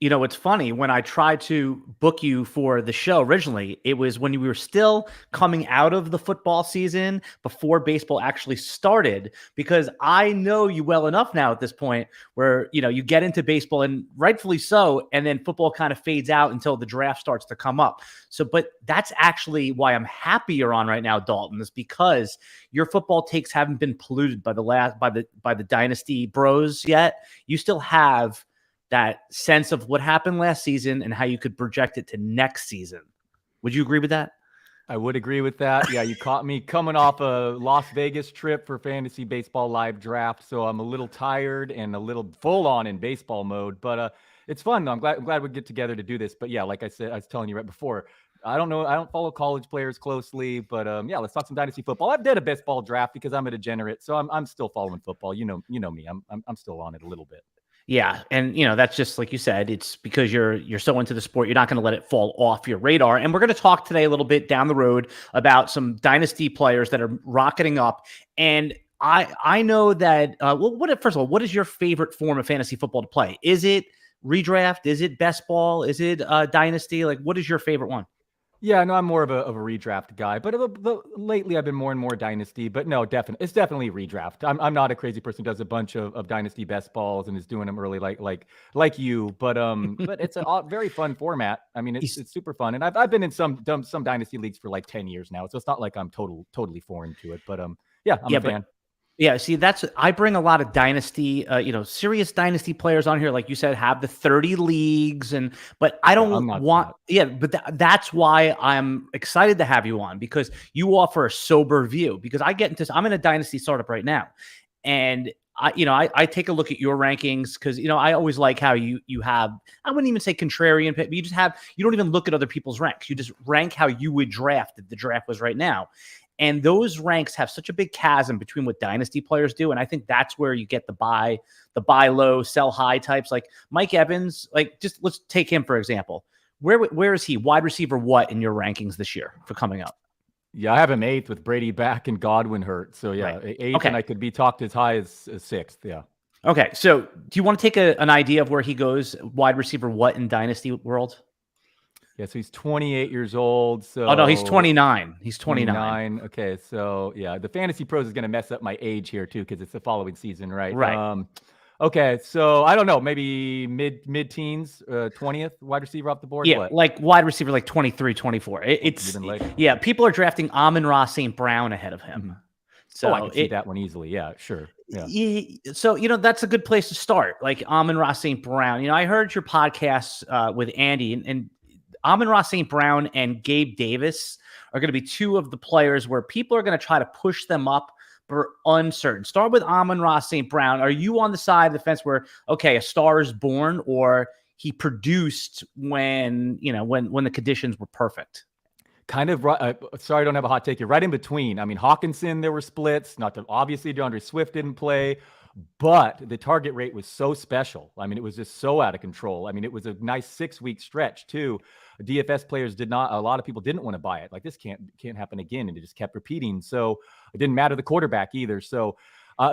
It's funny. When I tried to book you for the show originally, it was when we were still coming out of the football season before baseball actually started, because I know you well enough now at this point where, you get into baseball, and rightfully so, and then football kind of fades out until the draft starts to come up. So, but that's actually why I'm happy you're on right now, Dalton, is because your football takes haven't been polluted by the Dynasty bros yet. You still have that sense of what happened last season and how you could project it to next season. Would you agree with that? I would agree with that. Yeah, you caught me coming off a Las Vegas trip for fantasy baseball live draft, so I'm a little tired and a little full on in baseball mode. But it's fun though. I'm glad we get together to do this. But yeah, like I said, I was telling you right before, I don't know. I don't follow college players closely, but yeah, let's talk some dynasty football. I've did a baseball draft because I'm a degenerate, so I'm still following football. You know me. I'm still on it a little bit. Yeah. And, that's just like you said, it's because you're so into the sport, you're not going to let it fall off your radar. And we're going to talk today a little bit down the road about some dynasty players that are rocketing up. And I know that, first of all, what is your favorite form of fantasy football to play? Is it redraft? Is it best ball? Is it dynasty? Like, what is your favorite one? Yeah, no, I'm more of a redraft guy, but lately I've been more and more dynasty. But no, it's definitely redraft. I'm not a crazy person who does a bunch of dynasty best balls and is doing them early like you. But but it's a very fun format. I mean, it's super fun, and I've been in some dynasty leagues for like 10 years now, so it's not like I'm totally foreign to it. But yeah, I'm a fan. Yeah, see, I bring a lot of dynasty, serious dynasty players on here, like you said, have the 30 leagues, but I don't that's why I'm excited to have you on, because you offer a sober view. Because I'm in a dynasty startup right now, and I take a look at your rankings, because I always like how you have, I wouldn't even say contrarian pick, but you don't even look at other people's ranks. You just rank how you would draft if the draft was right now. And those ranks have such a big chasm between what dynasty players do. And I think that's where you get the buy low, sell high types, like Mike Evans. Like, just let's take him, for example. Where is he? Wide receiver what in your rankings this year for coming up? Yeah, I have him 8th with Brady back and Godwin hurt. So yeah, right. 8th, okay. And I could be talked as high as 6th. Yeah. Okay. So do you want to take an idea of where he goes wide receiver what in dynasty world? Yeah, so he's 28 years old. So no, he's 29. He's 29. Okay, so yeah, the Fantasy Pros is going to mess up my age here too, because it's the following season, right? Right. Okay, so I don't know, maybe mid-teens, 20th wide receiver off the board. Yeah, like wide receiver, like 23, 24. Yeah, people are drafting Amon-Ra St. Brown ahead of him. Mm-hmm. So I can see that one easily. Yeah, sure. Yeah. So, that's a good place to start. Like Amon-Ra St. Brown. I heard your podcast with Andy, and Amon-Ra St. Brown and Gabe Davis are going to be two of the players where people are going to try to push them up, but uncertain. Start with Amon-Ra St. Brown. Are you on the side of the fence where, okay, a star is born, or he produced when the conditions were perfect? Kind of, sorry, I don't have a hot take here. Right in between. I mean, Hawkinson, there were splits. Obviously, DeAndre Swift didn't play. But the target rate was so special. I mean, it was just so out of control. I mean, it was a nice 6-week stretch too. DFS players a lot of people didn't want to buy it. Like, this can't happen again. And it just kept repeating. So it didn't matter the quarterback either. So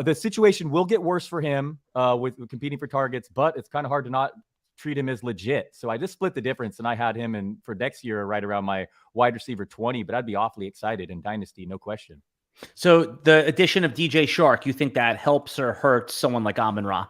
the situation will get worse for him with competing for targets, but it's kind of hard to not treat him as legit. So I just split the difference, and I had him in for next year right around my wide receiver 20, but I'd be awfully excited in Dynasty, no question. So the addition of DJ Shark, you think that helps or hurts someone like Amon-Ra?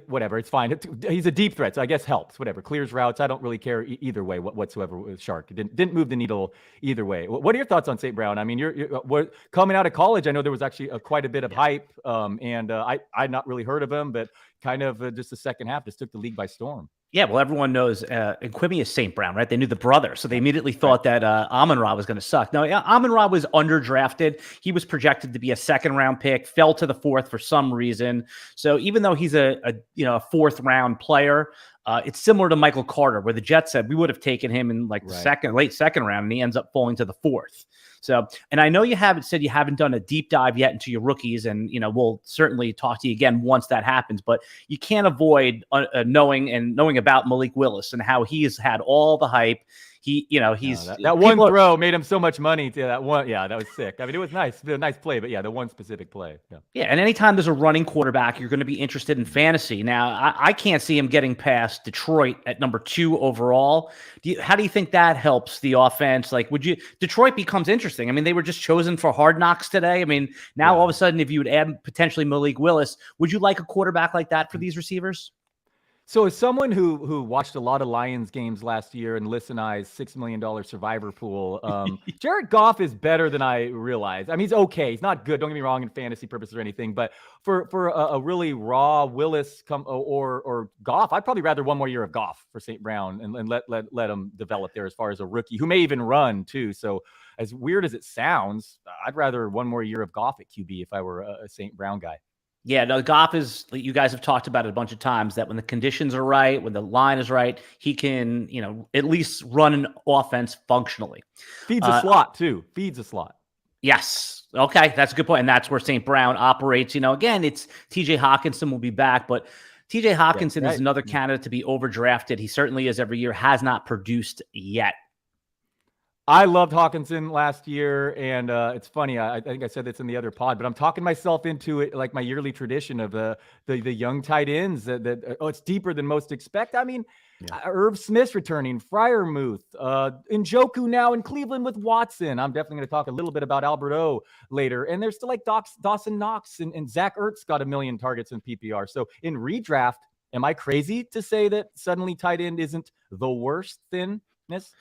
Whatever, it's fine. He's a deep threat, so I guess helps. Whatever, clears routes. I don't really care either way whatsoever with Shark. It didn't move the needle either way. What are your thoughts on St. Brown? I mean, you're coming out of college. I know there was actually quite a bit of hype, and I'd not really heard of him, but kind of just the second half just took the league by storm. Yeah, well, everyone knows Equimius St. Brown, right? They knew the brother, so they immediately thought that Amon-Ra was going to suck. No, Amon-Ra was underdrafted. He was projected to be a second-round pick, fell to the 4th for some reason. So even though he's a 4th-round player, it's similar to Michael Carter, where the Jets said we would have taken him in late second round, and he ends up falling to the 4th. So, and I know you haven't done a deep dive yet into your rookies, and we'll certainly talk to you again once that happens. But you can't avoid knowing about Malik Willis and how he has had all the hype. he's that one throw made him so much money to that one. Yeah, that was sick. I mean, it was nice, a nice play, but yeah, the one specific play. Yeah, and anytime there's a running quarterback, you're going to be interested in fantasy. Now, I can't see him getting past Detroit at number 2 overall. How do you think that helps the offense? Like, Detroit becomes interesting. I mean, they were just chosen for Hard Knocks today. I mean, now all of a sudden, if you would add potentially Malik Willis, would you like a quarterback like that for these receivers? So as someone who watched a lot of Lions games last year and listenized $6 million survivor pool, Jared Goff is better than I realized. I mean, he's okay. He's not good. Don't get me wrong in fantasy purposes or anything, but for a really raw Willis or Goff, I'd probably rather one more year of Goff for St. Brown and let him develop there as far as a rookie who may even run too. So as weird as it sounds, I'd rather one more year of Goff at QB if I were a St. Brown guy. Yeah, no, Goff is, you guys have talked about it a bunch of times, that when the conditions are right, when the line is right, he can, at least run an offense functionally. Feeds a slot too. Feeds a slot. Yes. Okay. That's a good point. And that's where St. Brown operates. Again, it's TJ Hawkinson will be back, but TJ Hawkinson is another candidate to be overdrafted. He certainly is every year, has not produced yet. I loved Hawkinson last year, and it's funny. I think I said this in the other pod, but I'm talking myself into it like my yearly tradition of the young tight ends. That it's deeper than most expect. I mean, Irv Smith's returning, Freiermuth, Njoku now in Cleveland with Watson. I'm definitely going to talk a little bit about Alberto later, and there's still like Dawson Knox and Zach Ertz got 1 million targets in PPR. So in redraft, am I crazy to say that suddenly tight end isn't the worst thinness?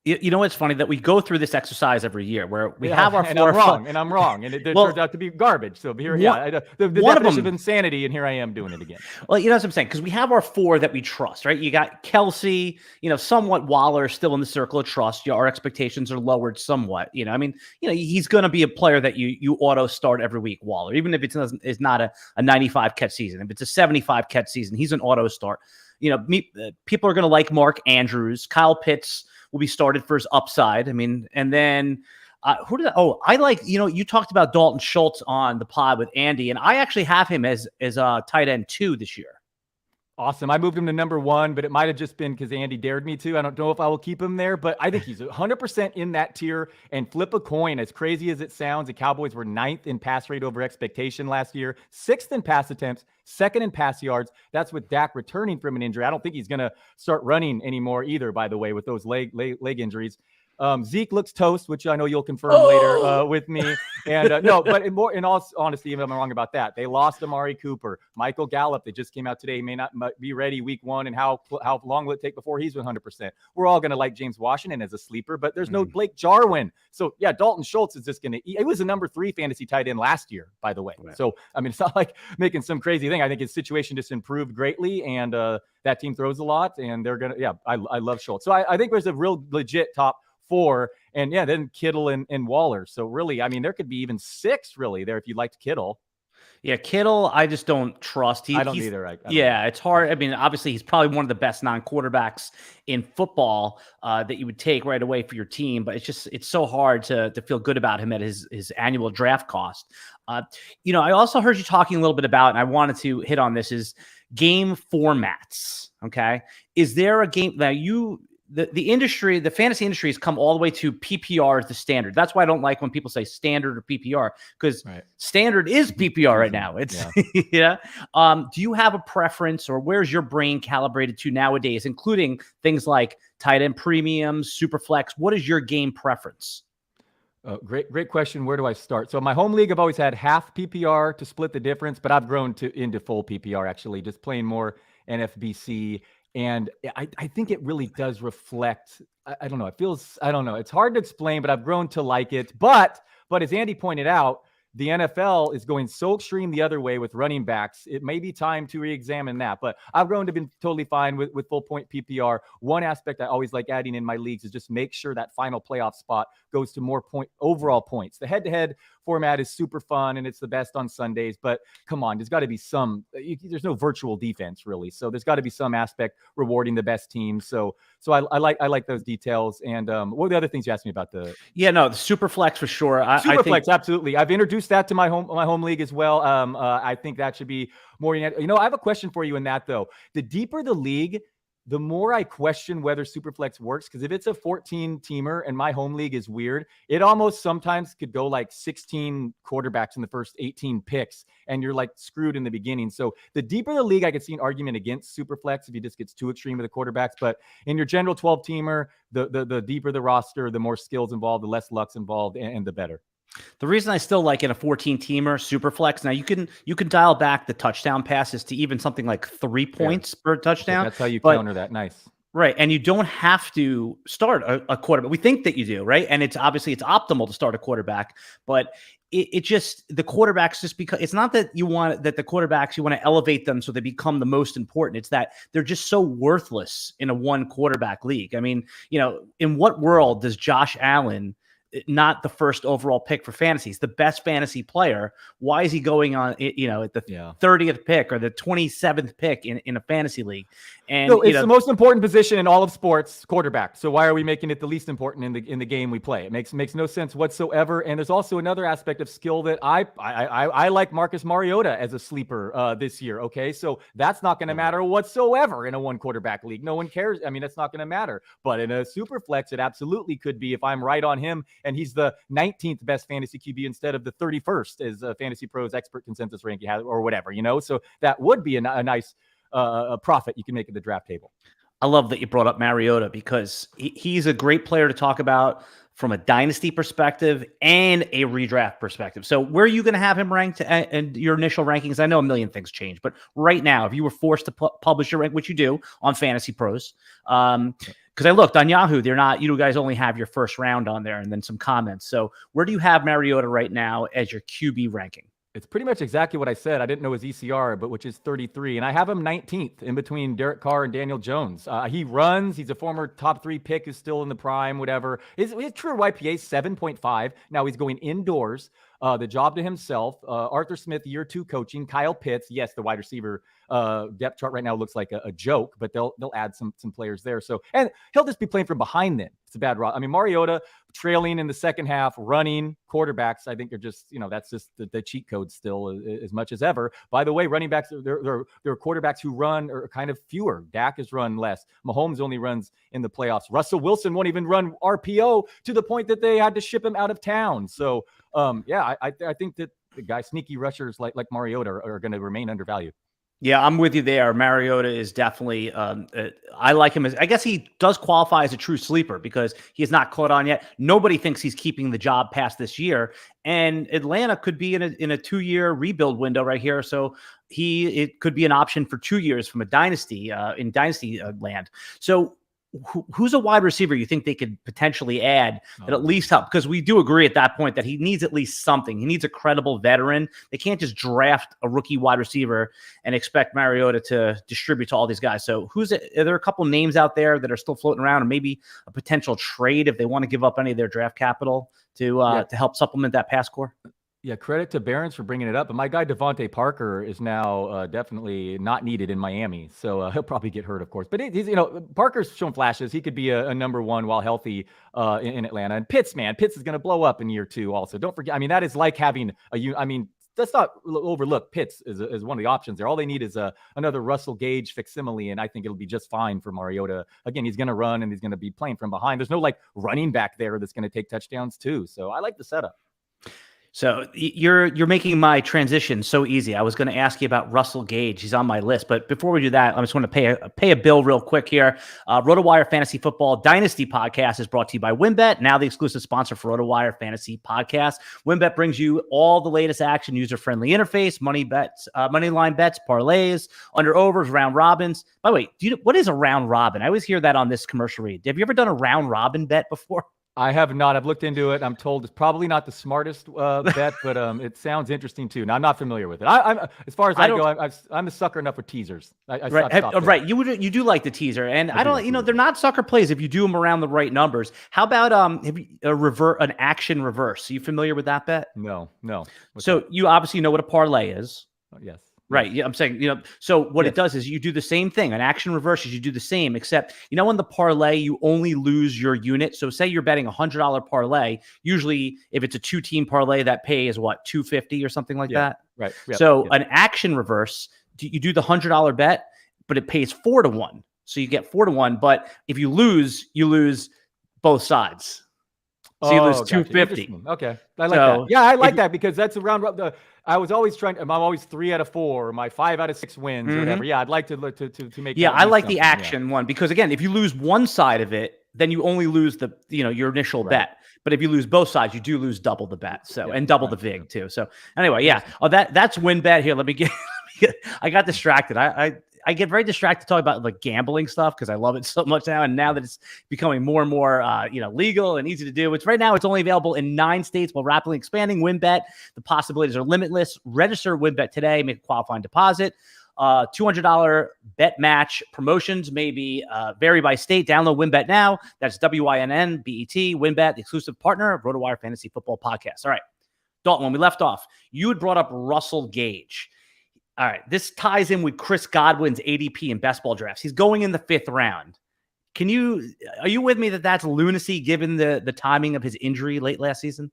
You know what's funny? That we go through this exercise every year where we have our four. And I'm wrong. And it turns out to be garbage. So here, the definition of insanity, and here I am doing it again. Well, you know what I'm saying? Because we have our 4 that we trust, right? You got Kelsey, somewhat Waller still in the circle of trust. Our expectations are lowered somewhat. I mean, he's going to be a player that you auto start every week, Waller, even if it's not a 95 catch season. If it's a 75 catch season, he's an auto start. People are going to like Mark Andrews. Kyle Pitts will be started for his upside. I mean, and then I like, you talked about Dalton Schultz on the pod with Andy, and I actually have him as a tight end 2 this year. Awesome. I moved him to number 1, but it might have just been because Andy dared me to. I don't know if I will keep him there, but I think he's 100% in that tier. And flip a coin, as crazy as it sounds, the Cowboys were 9th in pass rate over expectation last year, 6th in pass attempts, 2nd in pass yards. That's with Dak returning from an injury. I don't think he's going to start running anymore either, by the way, with those leg injuries. Zeke looks toast, which I know you'll confirm later with me. And no, but in all honesty, even if I'm wrong about that, they lost Maury Cooper, Michael Gallup. They just came out today. He may not be ready week 1. And how long will it take before he's 100%? We're all going to like James Washington as a sleeper, but there's no Blake Jarwin. So yeah, Dalton Schultz is just going to eat. It was a number 3 fantasy tight end last year, by the way. Right. So, I mean, it's not like making some crazy thing. I think his situation just improved greatly, and that team throws a lot, and they're going to, I love Schultz. So I think there's a real legit top 4, and then Kittle and Waller. So really, I mean, there could be even 6 really there if you liked Kittle. Yeah, Kittle, I just don't trust. I don't either. It's hard. I mean, obviously, he's probably one of the best non-quarterbacks in football that you would take right away for your team. But it's so hard to feel good about him at his annual draft cost. I also heard you talking a little bit about, and I wanted to hit on this, is game formats. Okay, is there a game that the industry, the fantasy industry has come all the way to PPR as the standard. That's why I don't like when people say standard or PPR, because standard is PPR right now. It's do you have a preference, or where's your brain calibrated to nowadays, including things like tight end premiums, Superflex? What is your game preference? Great question. Where do I start? So my home league, I've always had half PPR to split the difference, but I've grown into full PPR, actually, just playing more NFBC. And I think it really does reflect, I don't know, it's hard to explain, but I've grown to like it. But as Andy pointed out, the NFL is going so extreme the other way with running backs. It may be time to re-examine that, but I've grown to be totally fine with full point PPR. One aspect I always like adding in my leagues is just make sure that final playoff spot goes to more overall points. The head-to-head format is super fun, and it's the best on Sundays, but come on, there's got to be there's no virtual defense really. So there's got to be some aspect rewarding the best teams. So I like those details. And what are the other things you asked me about? The Superflex for sure. Superflex, absolutely. I've introduced that to my home league as well. I think that should be more. I have a question for you in that though. The deeper the league, the more I question whether Superflex works, because if it's a 14-teamer and my home league is weird, it almost sometimes could go like 16 quarterbacks in the first 18 picks, and you're like screwed in the beginning. So the deeper the league, I could see an argument against Superflex if he just gets too extreme with the quarterbacks. But in your general 12-teamer, the deeper the roster, the more skills involved, the less luck's involved, and the better. The reason I still like in a 14-teamer Superflex, now you can dial back the touchdown passes to even something like 3 points per touchdown. That's how you counter that. Nice. Right. And you don't have to start a quarterback. We think that you do, right? And it's optimal to start a quarterback, but it just, the quarterbacks, just because it's not that you want that the quarterbacks, you want to elevate them so they become the most important. It's that they're just so worthless in a one quarterback league. I mean, in what world does Josh Allen not the first overall pick for fantasy? He's the best fantasy player. Why is he going on, at the 30th pick or the 27th pick in a fantasy league? And no, it's the most important position in all of sports, quarterback. So why are we making it the least important in the game we play? It makes no sense whatsoever. And there's also another aspect of skill that I like Marcus Mariota as a sleeper this year. Okay, so that's not going to matter whatsoever in a one quarterback league. No one cares. I mean, that's not going to matter. But in a super flex, it absolutely could be if I'm right on him. And he's the 19th best fantasy QB instead of the 31st as Fantasy Pros expert consensus ranking has, or whatever, So that would be a nice profit you can make at the draft table. I love that you brought up Mariota because he's a great player to talk about from a dynasty perspective and a redraft perspective. So where are you going to have him ranked and your initial rankings? I know a million things change, but right now, if you were forced to publish your rank, which you do on Fantasy Pros, because I looked on Yahoo, they're not, you guys only have your first round on there and then some comments. So where do you have Mariota right now as your QB ranking? It's pretty much exactly what I said. I didn't know his ECR, but which is 33. And I have him 19th in between Derek Carr and Daniel Jones. He runs. He's a former top 3 pick who's still in the prime, whatever. His true YPA is 7.5. Now he's going indoors. The job to himself. Arthur Smith, year 2 coaching. Kyle Pitts. Yes, the wide receiver depth chart right now looks like a joke, but they'll add some players there. So, and he'll just be playing from behind then. It's a bad route. I mean, Mariota trailing in the second half, running quarterbacks. I think they're just, that's just the cheat code still as much as ever. By the way, running backs, there are quarterbacks who run are kind of fewer. Dak has run less. Mahomes only runs in the playoffs. Russell Wilson won't even run RPO to the point that they had to ship him out of town. So, I think that the guys, sneaky rushers like Mariota are going to remain undervalued. Yeah, I'm with you there. Mariota is definitely, I like him I guess he does qualify as a true sleeper because he has not caught on yet. Nobody thinks he's keeping the job past this year. And Atlanta could be in a 2-year rebuild window right here. So it could be an option for 2 years from a dynasty, in dynasty land. So who's a wide receiver you think they could potentially add that at least help? Because we do agree at that point that he needs at least something. He needs a credible veteran. They can't just draft a rookie wide receiver and expect Mariota to distribute to all these guys. So are there a couple names out there that are still floating around, and maybe a potential trade if they want to give up any of their draft capital to help supplement that pass core? Yeah, credit to Barons for bringing it up. But my guy Devontae Parker is now definitely not needed in Miami, so he'll probably get hurt, of course. But he's, Parker's shown flashes. He could be a number 1 while healthy in Atlanta. And Pitts is going to blow up in year 2. Also, don't forget. I mean, that is like having let's not overlook Pitts as one of the options there. All they need is another Russell Gage facsimile, and I think it'll be just fine for Mariota. Again, he's going to run and he's going to be playing from behind. There's no running back there that's going to take touchdowns too. So I like the setup. So you're making my transition so easy. I was going to ask you about Russell Gage. He's on my list. But before we do that, I just want to pay a bill real quick here. RotoWire Fantasy Football Dynasty Podcast is brought to you by WynnBET, now the exclusive sponsor for RotoWire Fantasy Podcast. WynnBET brings you all the latest action, user-friendly interface, money line bets, parlays, under-overs, round robins. By the way, what is a round robin? I always hear that on this commercial read. Have you ever done a round robin bet before? I have not. I've looked into it. I'm told it's probably not the smartest bet, but it sounds interesting too. Now, I'm not familiar with it. I'm as far as I go, I'm a sucker enough for teasers. Right. You do like the teaser, and I don't. They're not sucker plays if you do them around the right numbers. How about an action reverse? Are you familiar with that bet? No. So you obviously know what a parlay is. Yes. Right. Yeah, I'm saying, so what it does is you do the same thing. An action reverses, you do the same, except, in the parlay, you only lose your unit. So say you're betting $100 parlay. Usually, if it's a 2-team parlay, that pays what, $250 or something like that? Right. Yep. So an action reverse, you do the $100 bet, but it pays 4-1. So you get 4-1. But if you lose both sides. So you lose 250. Okay. I like that. Yeah, I like that because that's around I was always I'm always 3 out of 4, my 5 out of 6 wins or whatever. Yeah, I'd like to make Yeah, I like the action one because again, if you lose one side of it, then you only lose your initial bet. But if you lose both sides, you do lose double the bet. So and double the vig too. So anyway, yeah. Oh, that's win bet here. Let me get I got distracted. I get very distracted talking about like gambling stuff because I love it so much now. And now that it's becoming more and more, legal and easy to do, right now it's only available in 9 states while rapidly expanding. WinBet, the possibilities are limitless. Register WinBet today, make a qualifying deposit. $200 bet match promotions may vary by state. Download WinBet now. That's WINNBET. WinBet, the exclusive partner of RotoWire Fantasy Football Podcast. All right, Dalton, when we left off, you had brought up Russell Gage. All right, this ties in with Chris Godwin's ADP in best ball drafts. He's going in the 5th round. Are you with me that that's lunacy given the timing of his injury late last season?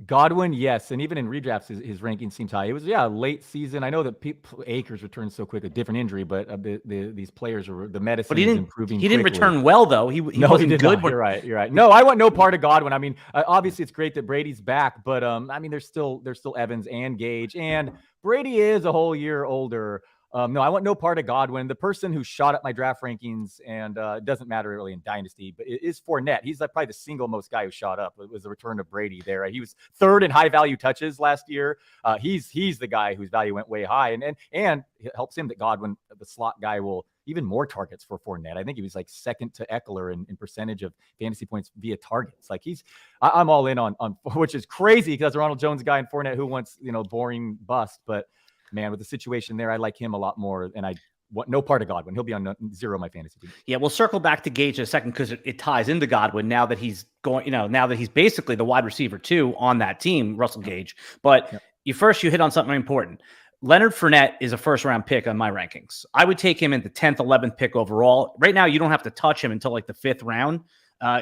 Godwin, yes. And even in redrafts, his ranking seems high. It was, late season. I know that Akers returned so quick, a different injury, but these players the medicine is improving. He didn't return well, though. He wasn't good. You're right. No, I want no part of Godwin. I mean, obviously it's great that Brady's back, but there's still Evans and Gage, and Brady is a whole year older. No, I want no part of Godwin. The person who shot up my draft rankings, and it doesn't matter really in Dynasty, but it is Fournette. He's probably the single most guy who shot up. It was the return of Brady there. He was 3rd in high value touches last year. He's the guy whose value went way high, and it helps him that Godwin, the slot guy, will even more targets for Fournette. I think he was like 2nd to Eckler in percentage of fantasy points via targets. Like I'm all in on which is crazy because Ronald Jones guy and Fournette who wants boring bust, but. Man, with the situation there, I like him a lot more, and I want no part of Godwin. He'll be on 0 on my fantasy team. Yeah, we'll circle back to Gage in a second because it ties into Godwin now that he's going, now that he's basically the wide receiver 2 on that team, Russell Gage. But you hit on something important. Leonard Fournette is a first-round pick on my rankings. I would take him in the 10th, 11th pick overall. Right now, you don't have to touch him until like the 5th round.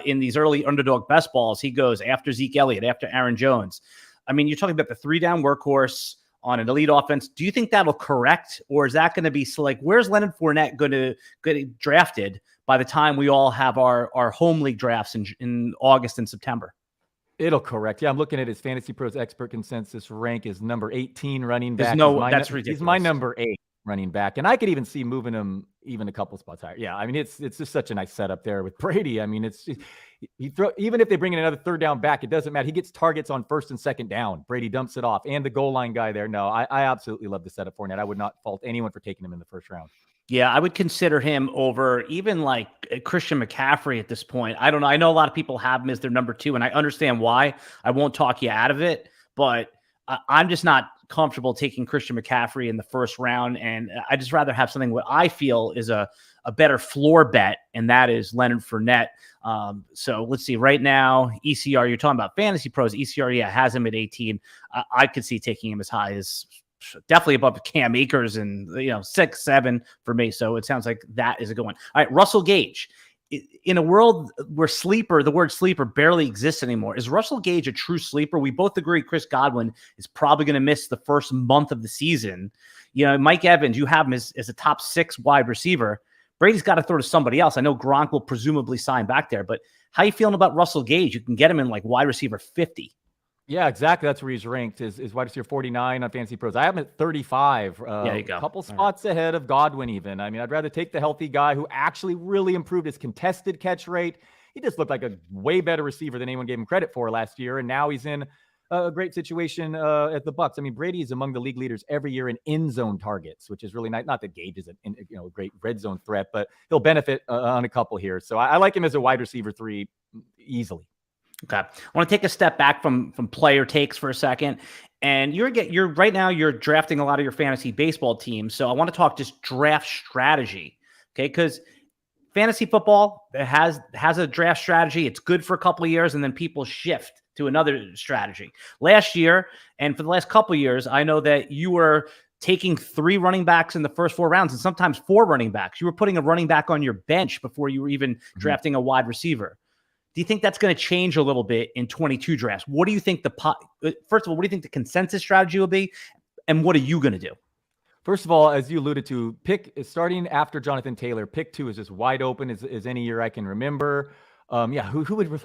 In these early underdog best balls, he goes after Zeke Elliott, after Aaron Jones. I mean, you're talking about the 3-down workhorse on an elite offense. Do you think that'll correct, or is that going to be where's Leonard Fournette going to get drafted by the time we all have our home league drafts in August and September? It'll correct. Yeah, I'm looking at his Fantasy Pros expert consensus rank is number 18 running back. That's ridiculous. He's my number 8 running back, and I could even see moving him even a couple spots higher. Yeah, I mean it's just such a nice setup there with Brady. I mean even if they bring in another 3rd down back, it doesn't matter. He gets targets on 1st and 2nd down. Brady dumps it off, and the goal line guy there. No, I absolutely love the setup for Fournette. I would not fault anyone for taking him in the 1st round. Yeah, I would consider him over even like Christian McCaffrey at this point. I don't know. I know a lot of people have him as their number 2, and I understand why. I won't talk you out of it, but I'm just not comfortable taking Christian McCaffrey in the 1st round, and I just rather have something what I feel is a better floor bet, and that is Leonard Fournette. So let's see. Right now, ECR, you're talking about Fantasy Pros. ECR, has him at 18. I could see taking him as high as definitely above Cam Akers and 6, 7 for me. So it sounds like that is a good one. All right, Russell Gage. In a world where the word sleeper barely exists anymore, is Russell Gage a true sleeper? We both agree Chris Godwin is probably going to miss the first month of the season. Mike Evans, you have him as a top 6 wide receiver. Brady's got to throw to somebody else. I know Gronk will presumably sign back there, but how you feeling about Russell Gage? You can get him in like wide receiver 50. Yeah, exactly. That's where he's ranked is wide receiver 49 on Fantasy Pros. I have him at 35. There you go. A couple spots ahead of Godwin even. I mean, I'd rather take the healthy guy who actually really improved his contested catch rate. He just looked like a way better receiver than anyone gave him credit for last year, and now he's in a great situation at the Bucs. I mean, Brady is among the league leaders every year in end zone targets, which is really nice. Not that Gage is a great red zone threat, but he'll benefit on a couple here. So I like him as a wide receiver 3 easily. Okay. I want to take a step back from player takes for a second. And you're right now you're drafting a lot of your fantasy baseball teams. So I want to talk just draft strategy. Okay. Because fantasy football has a draft strategy. It's good for a couple of years, and then people shift to another strategy. Last year, and for the last couple of years, I know that you were taking 3 running backs in the first 4 rounds, and sometimes 4 running backs. You were putting a running back on your bench before you were even drafting a wide receiver. Do you think that's going to change a little bit in 22 drafts? What do you think first of all, what do you think the consensus strategy will be? And what are you going to do? First of all, as you alluded to, starting after Jonathan Taylor, pick 2 is just wide open as any year I can remember. Who would?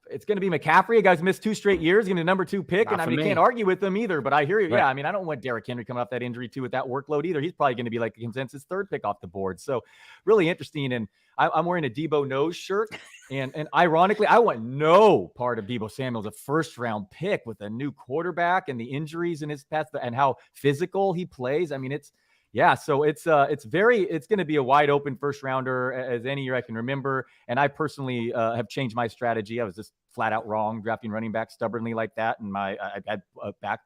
It's going to be McCaffrey. A guy's missed 2 straight years, getting the number 2 pick. And you can't argue with them either, but I hear you. Right. Yeah. I mean, I don't want Derrick Henry coming off that injury too with that workload either. He's probably going to be like a consensus 3rd pick off the board. So really interesting. And I'm wearing a Debo nose shirt. And ironically, I want no part of Debo Samuel's a 1st round pick with a new quarterback and the injuries in his past and how physical he plays. I mean, so it's going to be a wide open 1st rounder as any year I can remember. And I personally have changed my strategy. I was just flat out wrong drafting running back stubbornly like that. And I had back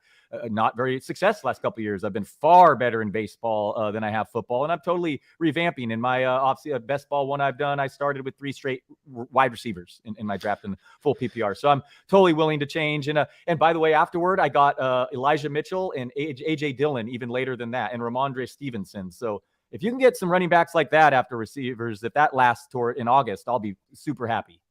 not very successful last couple of years. I've been far better in baseball than I have football. And I'm totally revamping in my best ball one I've done. I started with 3 straight wide receivers in my draft in full PPR. So I'm totally willing to change. And by the way, afterward, I got Elijah Mitchell and AJ Dillon even later than that, and Ramondre Stevenson. So if you can get some running backs like that after receivers, if that lasts toward in August, I'll be super happy.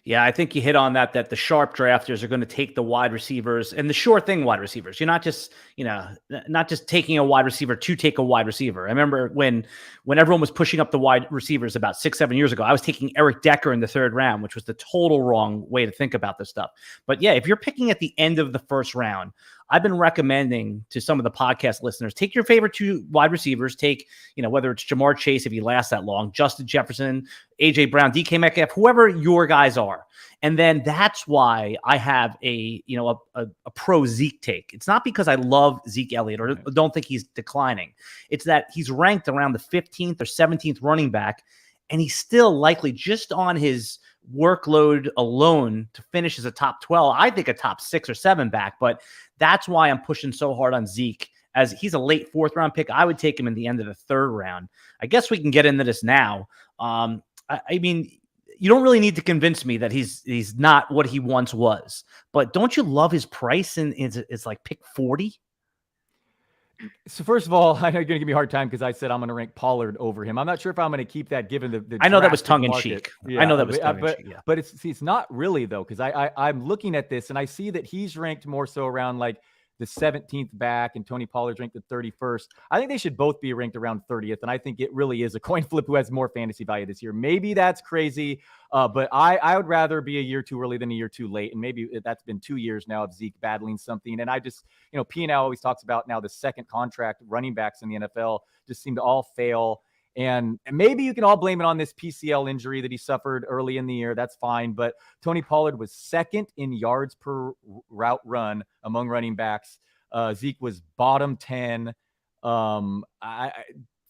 Yeah, I think you hit on that the sharp drafters are going to take the wide receivers and the sure thing wide receivers. You're not just, not just taking a wide receiver to take a wide receiver. I remember when everyone was pushing up the wide receivers about 6-7 years ago, I was taking Eric Decker in the 3rd round, which was the total wrong way to think about this stuff. But yeah, if you're picking at the end of the 1st round, I've been recommending to some of the podcast listeners, take your favorite 2 wide receivers, take, whether it's Jamar Chase, if he lasts that long, Justin Jefferson, AJ Brown, DK Metcalf, whoever your guys are. And then that's why I have a pro Zeke take. It's not because I love Zeke Elliott or don't think he's declining. It's that he's ranked around the 15th or 17th running back, and he's still likely, just on his workload alone, to finish as a top 12. I think a top 6 or 7 back, but that's why I'm pushing so hard on Zeke, as he's a late 4th round pick. I would take him in the end of the 3rd round. I guess we can get into this now. I mean, you don't really need to convince me that he's not what he once was, but don't you love his price? And it's like pick 40. So first of all, I know you're going to give me a hard time because I said I'm going to rank Pollard over him. I'm not sure if I'm going to keep that given the I know that was tongue in cheek. Yeah, I know that was tongue in cheek. Yeah. But it's not really though, because I'm looking at this and I see that he's ranked more so around like the 17th back and Tony Pollard's ranked the 31st. I think they should both be ranked around 30th. And I think it really is a coin flip who has more fantasy value this year. Maybe that's crazy, but I would rather be a year too early than a year too late. And maybe that's been 2 years now of Zeke battling something. And I just, P&L always talks about now the second contract running backs in the NFL just seem to all fail. And maybe you can all blame it on this PCL injury that he suffered early in the year. That's fine. But Tony Pollard was 2nd in yards per route run among running backs. Zeke was bottom 10.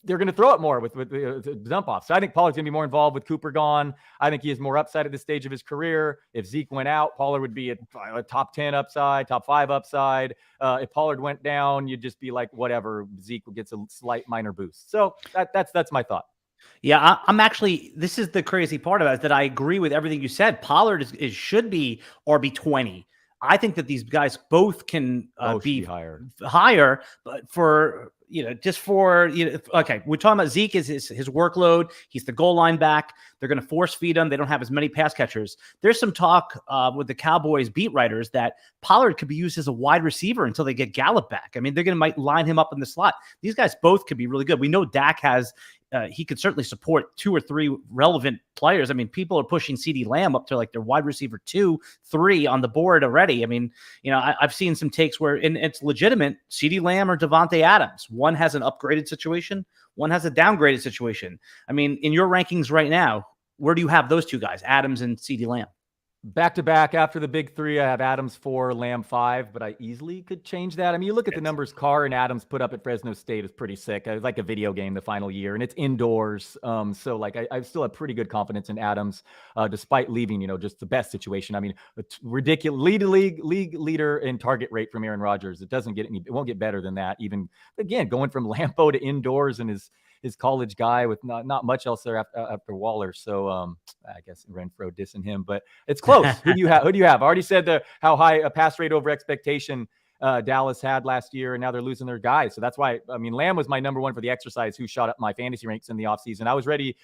They're going to throw it more with the dump off. So I think Pollard's going to be more involved with Cooper gone. I think he has more upside at this stage of his career. If Zeke went out, Pollard would be a top 10 upside, top 5 upside. If Pollard went down, you'd just be like, whatever, Zeke gets a slight minor boost. So that's my thought. Yeah, I'm actually, this is the crazy part about it, that I agree with everything you said. Pollard should be RB20. I think that these guys both can be higher, but for, okay, we're talking about Zeke is his workload. He's the goal line back. They're going to force feed him. They don't have as many pass catchers. There's some talk with the Cowboys beat writers that Pollard could be used as a wide receiver until they get Gallup back. I mean, they're going to might line him up in the slot. These guys both could be really good. We know Dak has, he could certainly support 2 or 3 relevant players. I mean, people are pushing CeeDee Lamb up to like their wide receiver 2, 3 on the board already. I mean, I've seen some takes where, and it's legitimate, CeeDee Lamb or Davante Adams. One has an upgraded situation. One has a downgraded situation. I mean, in your rankings right now, where do you have those 2 guys, Adams and CeeDee Lamb? Back to back after the big 3, I have Adams 4, Lamb 5, but I easily could change that. I mean, you look at the numbers Carr and Adams put up at Fresno State is pretty sick. It was like a video game the final year, and it's indoors. So like I still have pretty good confidence in Adams, despite leaving, just the best situation. I mean, ridiculous league leader in target rate from Aaron Rodgers. It won't get better than that. Even again, going from Lambeau to indoors and his college guy with not much else there after Waller. So I guess Renfro dissing him, but it's close. Who do you have? I already said how high a pass rate over expectation Dallas had last year, and now they're losing their guys. So that's why, I mean, Lamb was my number 1 for the exercise who shot up my fantasy ranks in the offseason. I was very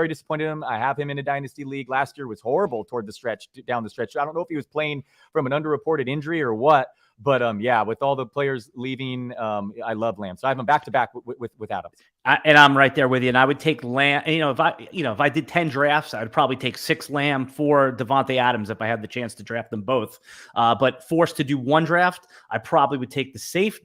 disappointed in him. I have him in a dynasty league. Last year was horrible down the stretch. I don't know if he was playing from an underreported injury or what, But yeah, with all the players leaving, I love Lamb. So I have him back to back with Adams. And I'm right there with you. And I would take Lamb. If I did 10 drafts, I would probably take 6 Lamb, 4 Davante Adams if I had the chance to draft them both. But forced to do one draft, I probably would take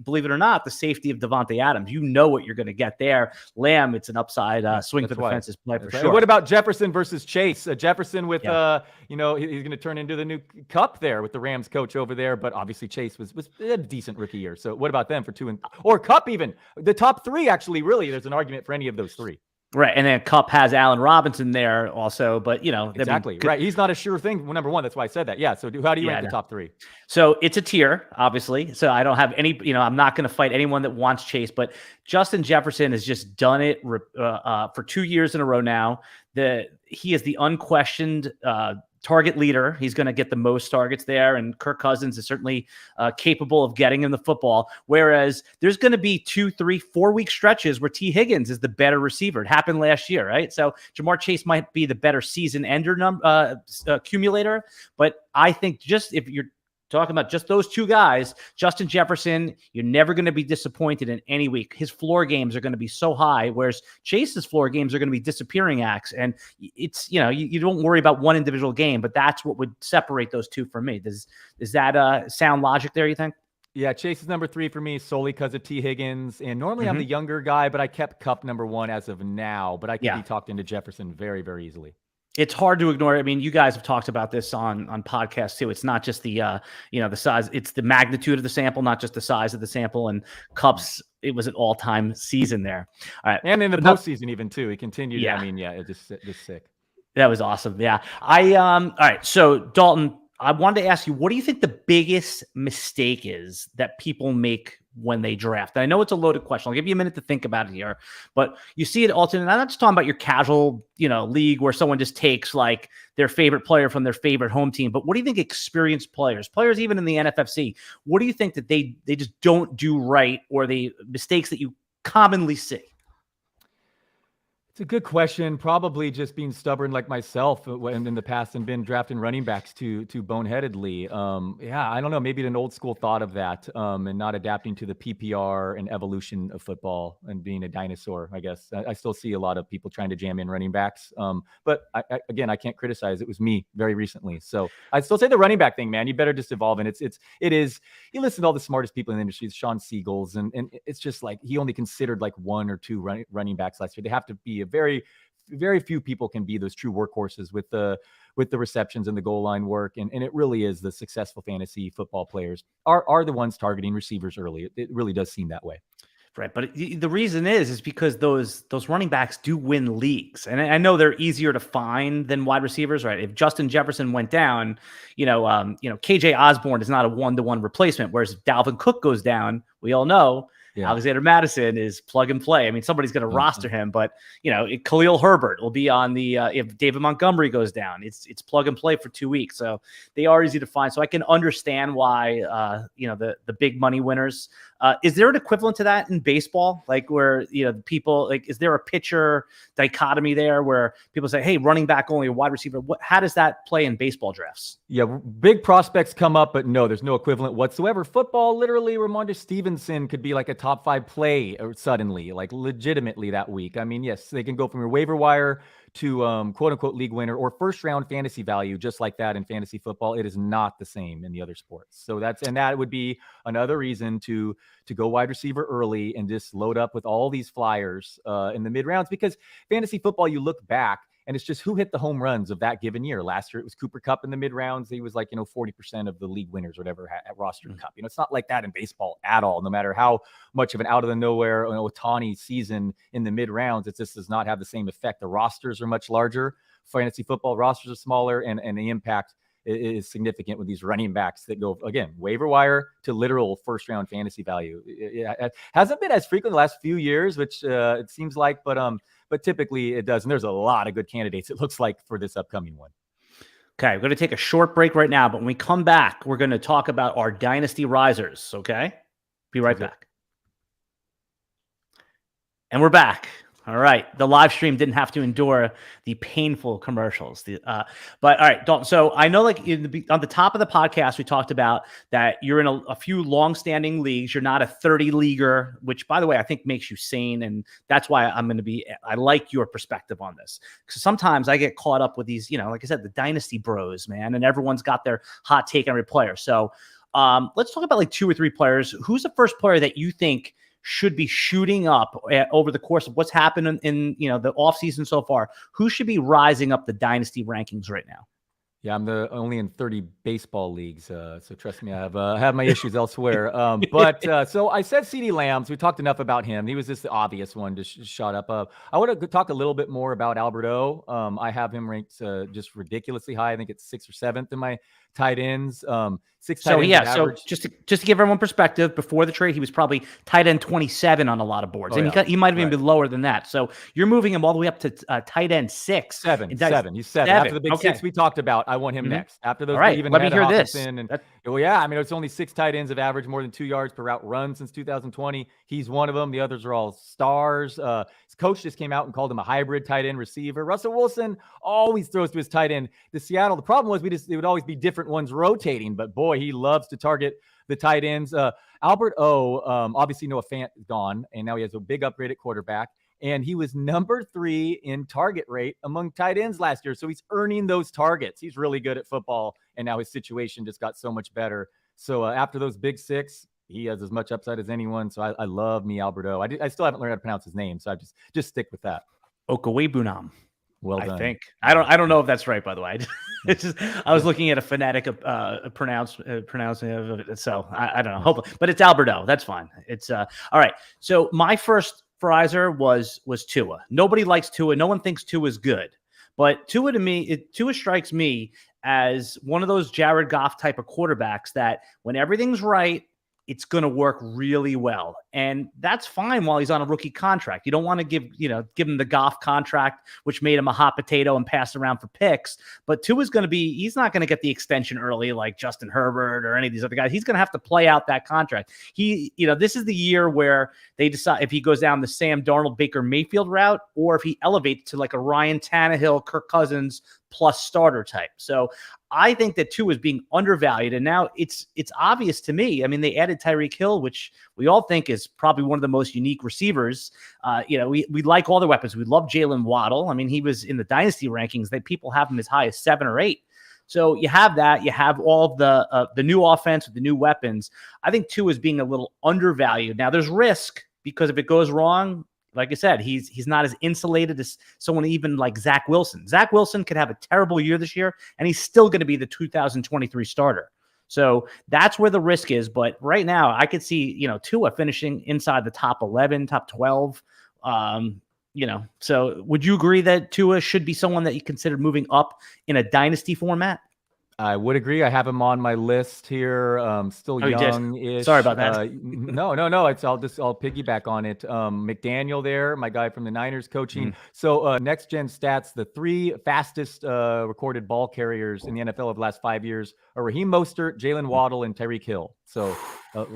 believe it or not, the safety of Davante Adams. You know what you're going to get there. Lamb, it's an upside swing for the fences play for sure. What about Jefferson versus Chase? Jefferson with, he's going to turn into the new Cup there with the Rams coach over there. But obviously Chase was a decent rookie year. So what about them for 2 or Cup even? The top 3 actually, really, there's an argument for any of those 3. Right. And then Cup has Allen Robinson there also, but exactly right. He's not a sure thing. Number 1. That's why I said that. Yeah. So how do you rank the top 3? So it's a tier, obviously. So I don't have any, I'm not going to fight anyone that wants Chase, but Justin Jefferson has just done it for 2 years in a row now. He is the unquestioned target leader. He's going to get the most targets there, and Kirk Cousins is certainly capable of getting him the football. Whereas there's going to be 2, 3, 4 week stretches where T. Higgins is the better receiver. It happened last year, right? So Jamar Chase might be the better season ender accumulator, but I think just if you're talking about just those 2 guys, Justin Jefferson, you're never going to be disappointed in any week. His floor games are going to be so high, whereas Chase's floor games are going to be disappearing acts. And it's, you don't worry about one individual game, but that's what would separate those 2 for me. Does that sound logic there, you think? Yeah, Chase is number 3 for me solely because of T. Higgins. And normally I'm the younger guy, but I kept Cup number 1 as of now. But I can be talked into Jefferson very, very easily. It's hard to ignore. I mean, you guys have talked about this on podcasts too. It's not just the the size; it's the magnitude of the sample, not just the size of the sample. And Cup's, it was an all-time season there. All right, and in the postseason even too, he continued. Yeah. I mean, it's just sick. That was awesome. Yeah, all right. So Dalton, I wanted to ask you, what do you think the biggest mistake is that people make when they draft? And I know it's a loaded question. I'll give you a minute to think about it here, but you see it often. And I'm not just talking about your casual, league where someone just takes like their favorite player from their favorite home team. But what do you think experienced players even in the NFFC, what do you think that they just don't do right, or the mistakes that you commonly see? It's a good question. Probably just being stubborn like myself in the past and been drafting running backs too boneheadedly. I don't know. Maybe an old school thought of that and not adapting to the PPR and evolution of football and being a dinosaur, I guess. I still see a lot of people trying to jam in running backs. But I can't criticize. It was me very recently. So I'd still say the running back thing, man, you better just evolve. And it is, you listen to all the smartest people in the industry, Sean Siegels, and it's just like, he only considered like 1 or 2 running backs last year. They have to be very, very few people can be those true workhorses with the receptions and the goal line work. And it really is the successful fantasy football players are the ones targeting receivers early. It really does seem that way. Right. But the reason is because those running backs do win leagues. And I know they're easier to find than wide receivers, right? If Justin Jefferson went down, KJ Osborne is not a 1-to-1 replacement. Whereas if Dalvin Cook goes down, we all know Alexander Madison is plug and play. I mean, somebody's going to roster him, but Khalil Herbert will be on the if David Montgomery goes down, it's plug and play for 2 weeks. So they are easy to find. So I can understand why the big money winners. Is there an equivalent to that in baseball? Like where people like, is there a pitcher dichotomy there where people say, hey, running back only, a wide receiver? How does that play in baseball drafts? Yeah, big prospects come up, but no, there's no equivalent whatsoever. Football, literally, Ramondre Stevenson could be like a top 5 play suddenly, like legitimately that week. I mean, yes, they can go from your waiver wire to quote unquote league winner or first round fantasy value, just like that in fantasy football. It is not the same in the other sports. So that would be another reason to go wide receiver early and just load up with all these flyers in the mid rounds, because fantasy football, you look back and it's just who hit the home runs of that given year. Last year, it was Cooper Kupp in the mid rounds. He was like, 40% of the league winners or whatever at roster Cup. It's not like that in baseball at all. No matter how much of an out of the nowhere, Ohtani season in the mid rounds, it just does not have the same effect. The rosters are much larger. Fantasy football rosters are smaller, and the impact is significant with these running backs that go, again, waiver wire to literal first round fantasy value. It hasn't been as frequent the last few years, which it seems like, but typically it does. And there's a lot of good candidates, it looks like, for this upcoming one. Okay, we're going to take a short break right now, but when we come back, we're going to talk about our Dynasty Risers, okay? Be right back. And we're back. All right. The live stream didn't have to endure the painful commercials. But all right, Dalton. So I know, like on the top of the podcast, we talked about that you're in a few long-standing leagues. You're not a 30-leaguer, which, by the way, I think makes you sane, and that's why I like your perspective on this, because sometimes I get caught up with these, like I said, the dynasty bros, man, and everyone's got their hot take on every player. So let's talk about like 2 or 3 players. Who's the first player that you think should be shooting up over the course of what's happened in the offseason so far? Who should be rising up the dynasty rankings right now? Yeah, I'm only in 30 baseball leagues, so trust me, I have my issues elsewhere. So I said CeeDee Lamb. We talked enough about him. He was just the obvious one to shot up. I want to talk a little bit more about Alberto. I have him ranked just ridiculously high. I think it's 6th or 7th in my tight ends. 6 tight ends average. So just to give everyone perspective, before the trade, he was probably tight end 27 on a lot of boards, he might have even been lower than that. So you're moving him all the way up to tight end 6. 7. He's 7. After the big 6 we talked about, I want him next. After those, let me hear this. It's only 6 tight ends have averaged more than 2 yards per route run since 2020. He's one of them. The others are all stars. His coach just came out and called him a hybrid tight end receiver. Russell Wilson always throws to his tight end. The problem was it would always be different ones rotating, but boy, he loves to target the tight ends. Albert O, obviously Noah Fant is gone, and now he has a big upgrade at quarterback. And he was number 3 in target rate among tight ends last year. So he's earning those targets. He's really good at football, and now his situation just got so much better. So after those big 6, he has as much upside as anyone. So I love me Alberto. I still haven't learned how to pronounce his name, so I just stick with that. Okawebunam. Well done. I think I don't know if that's right, by the way. I was looking at a phonetic pronouncing of it, so I don't know. Hopefully, but it's Alberto. That's fine. It's all right. So my first riser was Tua. Nobody likes Tua. No one thinks Tua is good, but Tua strikes me as one of those Jared Goff type of quarterbacks that when everything's right, it's going to work really well. And that's fine while he's on a rookie contract. You don't want to give him the Goff contract, which made him a hot potato and passed around for picks. But Tua's he's not going to get the extension early like Justin Herbert or any of these other guys. He's going to have to play out that contract. This is the year where they decide if he goes down the Sam Darnold, Baker Mayfield route, or if he elevates to like a Ryan Tannehill, Kirk Cousins plus starter type. So I think that Tua is being undervalued, and now it's obvious to me. I mean, they added Tyreek Hill, which we all think is probably one of the most unique receivers. We like all the weapons. We love Jalen Waddle. I mean, he was in the dynasty rankings. That people have him as high as 7 or 8. So you have that. You have all of the new offense with the new weapons. I think Tua is being a little undervalued. Now there's risk because if it goes wrong, like I said, he's not as insulated as someone even like Zach Wilson. Zach Wilson could have a terrible year this year, and he's still going to be the 2023 starter. So that's where the risk is. But right now, I could see Tua finishing inside the top 11, top 12. So would you agree that Tua should be someone that you consider moving up in a dynasty format? I would agree. I have him on my list here. Still young-ish. Sorry about that. No. I'll piggyback on it. McDaniel there, my guy from the Niners coaching. So next gen stats, the 3 fastest recorded ball carriers in the NFL of the last 5 years are Raheem Mostert, Jalen Waddle, and Tyreek Hill. So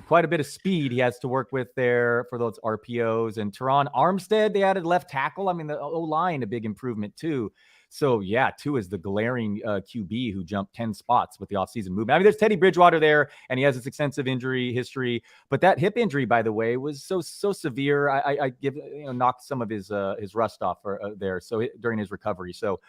quite a bit of speed he has to work with there for those RPOs. And Teron Armstead, they added left tackle. I mean, the O-line, a big improvement too. So, yeah, Tua is the glaring QB who jumped 10 spots with the offseason movement. I mean, there's Teddy Bridgewater there, and he has this extensive injury history. But that hip injury, by the way, was so severe. I knocked some of his rust off there during his recovery. So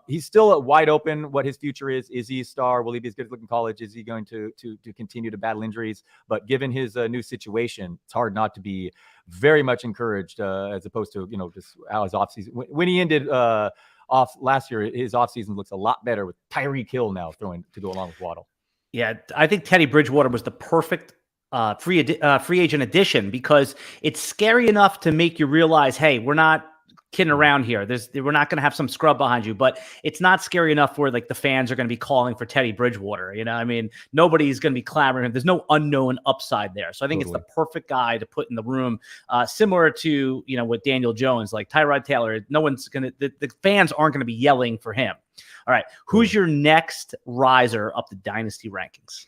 he's still wide open what his future is. Is he a star? Will he be as good as looking in college? Is he going to continue to battle injuries? But given his new situation, it's hard not to be very much encouraged as opposed to, just how his offseason. When he ended off last year, his offseason looks a lot better with Tyreek Hill now throwing to go along with Waddle. Yeah, I think Teddy Bridgewater was the perfect free agent addition because it's scary enough to make you realize, hey, we're not kidding around here. We're not going to have some scrub behind you, but it's not scary enough where like the fans are going to be calling for Teddy Bridgewater. I mean, nobody's going to be clamoring. There's no unknown upside there. So I think It's the perfect guy to put in the room, similar to, with Daniel Jones, like Tyrod Taylor. No one's going to, the fans aren't going to be yelling for him. All right. Who's your next riser up the dynasty rankings?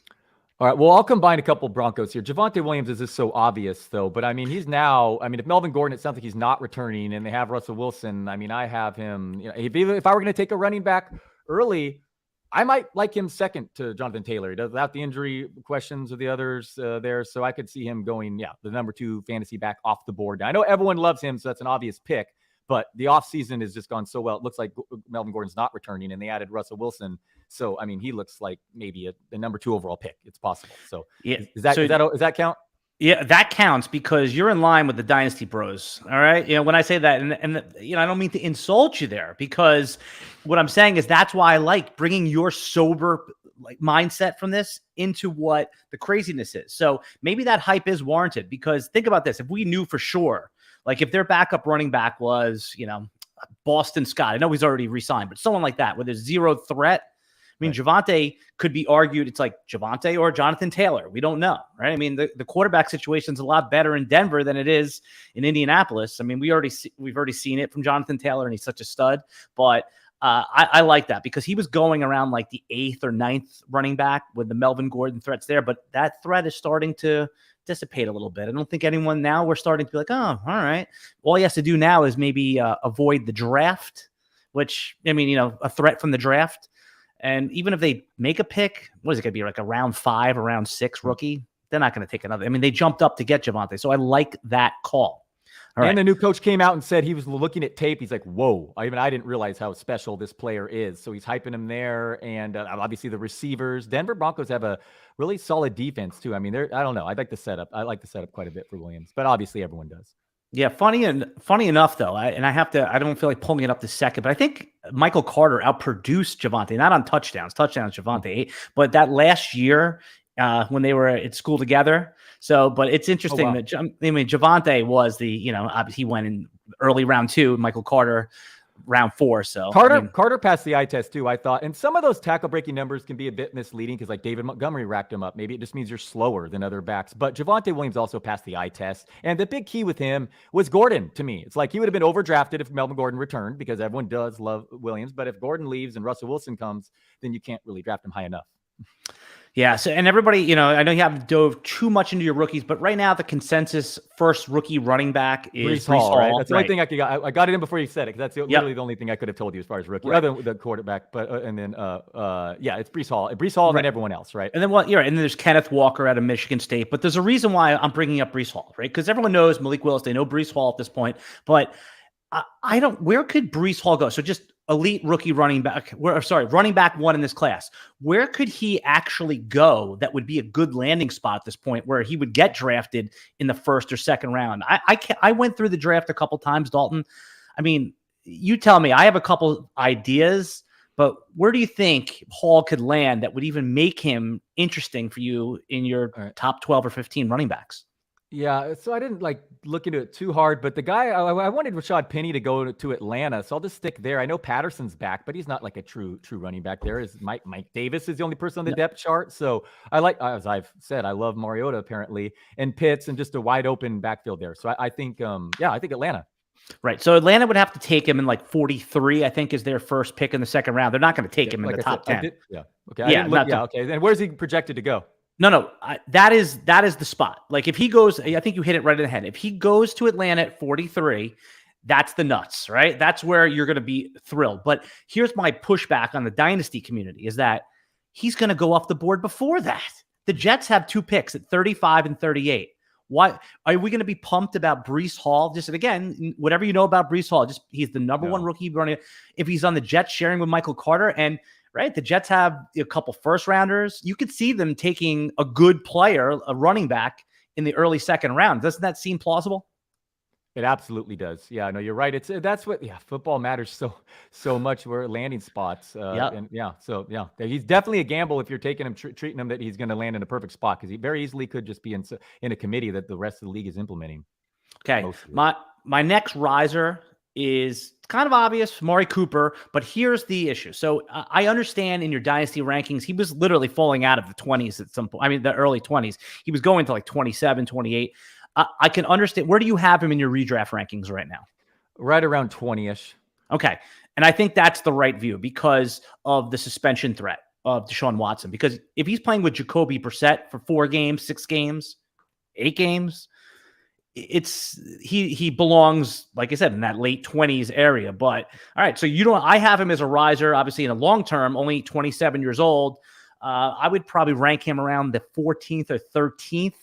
All right. Well, I'll combine a couple Broncos here. Javonte Williams is just so obvious, though. But I mean, he's now. I mean, if Melvin Gordon, it sounds like he's not returning, and they have Russell Wilson. I mean, I have him. You know, if I were going to take a running back early, I might like him second to Jonathan Taylor. He does without the injury questions of the others there, so I could see him going, the number 2 fantasy back off the board. Now, I know everyone loves him, so that's an obvious pick. But the offseason has just gone so well. It looks like Melvin Gordon's not returning, and they added Russell Wilson. So, I mean, he looks like maybe the number 2 overall pick. It's possible. So, does that count? Yeah, that counts because you're in line with the Dynasty Bros. All right. When I say that, and I don't mean to insult you there, because what I'm saying is that's why I like bringing your sober mindset from this into what the craziness is. So maybe that hype is warranted, because think about this. If we knew for sure, like if their backup running back was, Boston Scott, I know he's already re-signed, but someone like that where there's zero threat. I mean, right. Javonte could be argued. It's like Javonte or Jonathan Taylor. We don't know, right? I mean, the quarterback situation is a lot better in Denver than it is in Indianapolis. I mean, we've already seen it from Jonathan Taylor, and he's such a stud. But I like that because he was going around like the 8th or 9th running back with the Melvin Gordon threats there. But that threat is starting to dissipate a little bit. I don't think anyone now, we're starting to be like, oh, all right. All he has to do now is maybe avoid the draft, which, I mean, a threat from the draft. And even if they make a pick, what is it going to be, like a round 5 or round 6 rookie? They're not going to take another. I mean, they jumped up to get Javonte. So I like that call. All right. And the new coach came out and said he was looking at tape. He's like, whoa, I didn't realize how special this player is. So he's hyping him there. And obviously the receivers. Denver Broncos have a really solid defense, too. I mean, I don't know. I like the setup. Quite a bit for Williams. But obviously everyone does. Yeah, funny enough, though, I don't feel like pulling it up this second, but I think Michael Carter outproduced Javonte, not on touchdowns Javonte, but that last year when they were at school together. So, but it's interesting that, Javonte was he went in early round 2, Michael Carter round 4. So Carter passed the eye test too, I thought. And some of those tackle breaking numbers can be a bit misleading because like David Montgomery racked them up. Maybe it just means you're slower than other backs. But Javonte Williams also passed the eye test. And the big key with him was Gordon to me. It's like he would have been overdrafted if Melvin Gordon returned because everyone does love Williams. But if Gordon leaves and Russell Wilson comes, then you can't really draft him high enough. Yeah. So, and everybody, I know you haven't dove too much into your rookies, but right now the consensus first rookie running back is Breece Hall. Right? That's the only thing I got it in before you said it. Cause that's literally the only thing I could have told you as far as rookie, other than the quarterback. But it's Breece Hall, and then everyone else, right? And then and then there's Kenneth Walker out of Michigan State. But there's a reason why I'm bringing up Breece Hall, right? Because everyone knows Malik Willis. They know Breece Hall at this point, but I don't. Where could Breece Hall go? So just elite rookie running back. Running back 1 in this class. Where could he actually go that would be a good landing spot at this point where he would get drafted in the 1st or 2nd round? I went through the draft a couple times, Dalton. I mean, you tell me. I have a couple ideas, but where do you think Hall could land that would even make him interesting for you in your top 12 or 15 running backs? Yeah, so I didn't look into it too hard, but the guy I wanted Rashad Penny to go to Atlanta, so I'll just stick there. I know Patterson's back, but he's not like a true running back. There is Mike Davis is the only person on the depth chart. So I like, as I've said, I love Mariota apparently, and Pitts, and just a wide open backfield there. So I think I think Atlanta. Right. So Atlanta would have to take him in 43, I think, is their first pick in the 2nd round. They're not going to take him in the top 10. Okay. Okay. Then where's he projected to go? No, that is the spot. Like if he goes, I think you hit it right in the head. If he goes to Atlanta at 43, that's the nuts, right? That's where you're going to be thrilled. But here's my pushback on the Dynasty community is that he's going to go off the board before that. The Jets have 2 picks at 35 and 38. Why are we going to be pumped about Breece Hall? Just again, whatever you know about Breece Hall, he's the number 1 rookie running. If he's on the Jets sharing with Michael Carter and right, the Jets have a couple first rounders. You could see them taking a good player, a running back in the early 2nd round. Doesn't that seem plausible? It absolutely does. Yeah, no, you're right. That's what football matters so much. We're landing spots. He's definitely a gamble if you're taking him, treating him that he's going to land in a perfect spot because he very easily could just be in a committee that the rest of the league is implementing. Okay, my next riser is kind of obvious, Maury Cooper, but here's the issue. So I understand in your dynasty rankings, he was literally falling out of the 20s at some point. I mean, the early 20s. He was going to 27, 28. I can understand. Where do you have him in your redraft rankings right now? Right around 20-ish. Okay. And I think that's the right view because of the suspension threat of Deshaun Watson, because if he's playing with Jacoby Brissett for 4 games, 6 games, 8 games, he belongs, like I said, in that late 20s area. But all right, so I have him as a riser, obviously in a long term, only 27 years old. I would probably rank him around the 14th or 13th